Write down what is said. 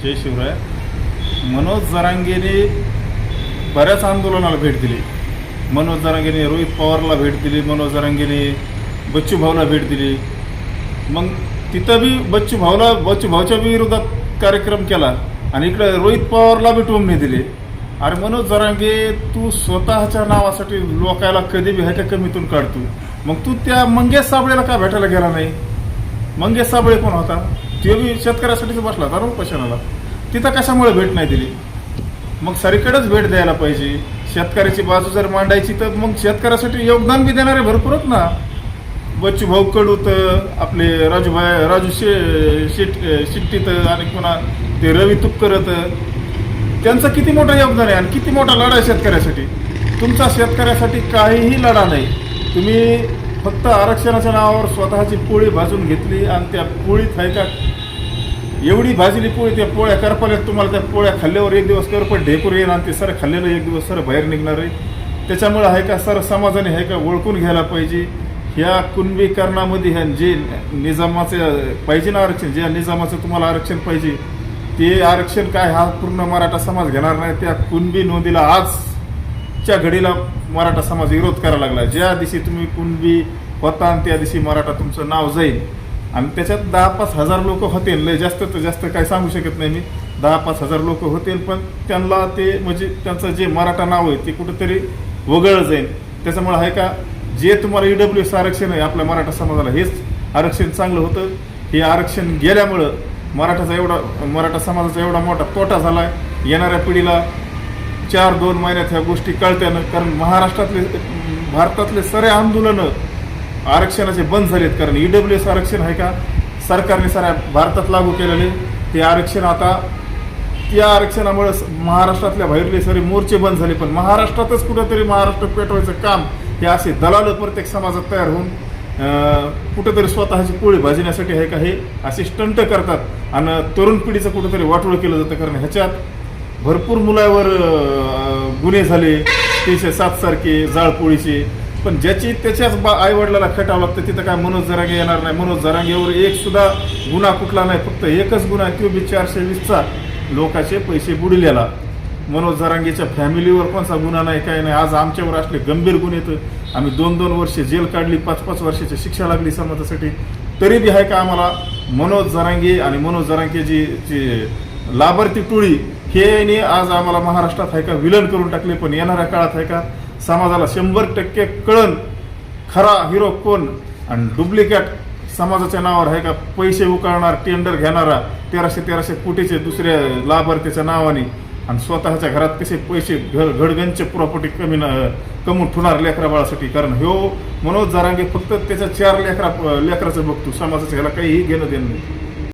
जय शिवराय. मनोज जरांगेने बऱ्याच आंदोलनाला भेट दिली. मनोज जरांगेने रोहित पवारला भेट दिली, मनोज जरांगेने बच्चू भाऊला भेट दिली. मग तिथं बी बच्चू भाऊच्या विरोधात कार्यक्रम केला आणि इकडे रोहित पवारला बी टोमणे दिले. अरे मनोज जरांगे, तू स्वतःच्या नावासाठी लोकायला कधी बी ह्याच्या कमीतून काढतो. मग तू त्या मंगेश साबळेला का भेटायला गेला नाही? मंगेश साबळे कोण होता? तो बी शेतकऱ्यासाठीच बसला होता ना उपोषणाला. तिथं कशामुळे भेट नाही दिली? मग सरीकडेच भेट द्यायला पाहिजे. शेतकऱ्याची बाजू जर मांडायची तर मग शेतकऱ्यासाठी योगदान बी देणारे भरपूरच ना. बच्चू भाऊ कडूत, आपले राजू शिट्टीत आणि पुन्हा ते रवी तुपकरत, त्यांचं किती मोठं योगदान आहे आणि किती मोठा लढा आहे शेतकऱ्यासाठी. तुमचा शेतकऱ्यासाठी काहीही लढा नाही. तुम्ही फक्त आरक्षणाच्या नावावर स्वतःची पोळी भाजून घेतली आणि त्या पोळीत आहे का एवढी भाजली पोळी, त्या पोळ्या करपाल्यात. तुम्हाला त्या पोळ्या खाल्ल्यावर एक दिवस करपट ढेकूर येईल आणि ते सर खाल्लेलं एक दिवस सर बाहेर निघणार आहे. त्याच्यामुळे आहे का सर समाजाने आहे का ओळखून घ्यायला पाहिजे. ह्या कुणबीकरणामध्ये ह्या जे निजामाचं पाहिजे ना आरक्षण, ज्या निजामाचं तुम्हाला आरक्षण पाहिजे ते आरक्षण काय हा पूर्ण मराठा समाज घेणार नाही. त्या कुणबी नोंदीला आजच्या घडीला मराठा समाज विरोध करायला लागला. ज्या दिवशी तुम्ही कुणबी होता आणि त्या दिवशी मराठा तुमचं नाव जाईल आणि त्याच्यात 10-5 हजार लोक होतील. लय जास्त तर जास्त काय सांगू शकत नाही मी. 10-5 हजार लोक होतील, पण त्यांना ते म्हणजे त्यांचं जे मराठा नाव आहे ते कुठंतरी वगळलं जाईल. त्याच्यामुळे आहे का जे तुम्हाला EWS आरक्षण आहे आपल्या मराठा समाजाला, हेच आरक्षण चांगलं होतं. हे आरक्षण गेल्यामुळं मराठा समाजाचा एवढा मोठा तोटा झाला आहे. येणाऱ्या पिढीला 4-2 महिन्यात ह्या गोष्टी कळत्यानं. कारण भारतातले सारे आंदोलनं आरक्षणाचे बंद झालेत. कारण EWS आरक्षण आहे का सरकारने साऱ्या भारतात लागू केलेले. ते आरक्षण आता त्या आरक्षणामुळे महाराष्ट्रातल्या बाहेरले सारे मोर्चे बंद झाले. पण महाराष्ट्रातच कुठंतरी महाराष्ट्र पेटवायचं काम हे असे दलाल प्रत्येक समाजात तयार होऊन कुठंतरी स्वतःची पोळी भाजण्यासाठी आहे का हे असे स्टंट करतात आणि तरुण पिढीचं कुठंतरी वाटोळं केलं जातं. कारण ह्याच्यात भरपूर मुलावर गुन्हे झाले 307 सारखे जाळपोळीचे. पण ज्याची त्याच्याच आईवडिलाला खटावं लागतं. तिथं काय मनोज जरांगे येणार नाही. मनोज जरांगेवर एक सुद्धा गुन्हा कुठला नाही. फक्त एकच गुन्हा आहे, तो बी 420चा लोकांचे पैसे बुडलेला. मनोज जरांगेच्या फॅमिलीवर कोणता गुन्हा नाही, काय नाही. आज आमच्यावर असले गंभीर गुन्हे तर आम्ही 2-2 वर्ष जेल काढली, 5-5 वर्षाची शिक्षा लागली समाजासाठी. तरी बी आहे का आम्हाला मनोज जरांगे आणि मनोज जरांगेची जी लाभार्थी टोळी हे आज आम्हाला महाराष्ट्रात आहे का विलन करून टाकले. पण येणाऱ्या काळात आहे का समाजाला 100% कळण खरा हिरो कोण आणि डुप्लिकेट समाजाच्या नावावर आहे का पैसे उकळणार, टेंडर घेणारा 1300 कोटीचे दुसऱ्या लाभार्थीच्या नावाने आणि स्वतःच्या घरात कसे पैसे घडगंचे प्रॉपर्टी कमवून ठेवणार लेकरा बाळासाठी. कारण ह्यो मनोज जरांगे फक्त त्याच्या 4 लेकराचं बघतो. समाजाचं ह्याला काहीही घेणं देणं नाही.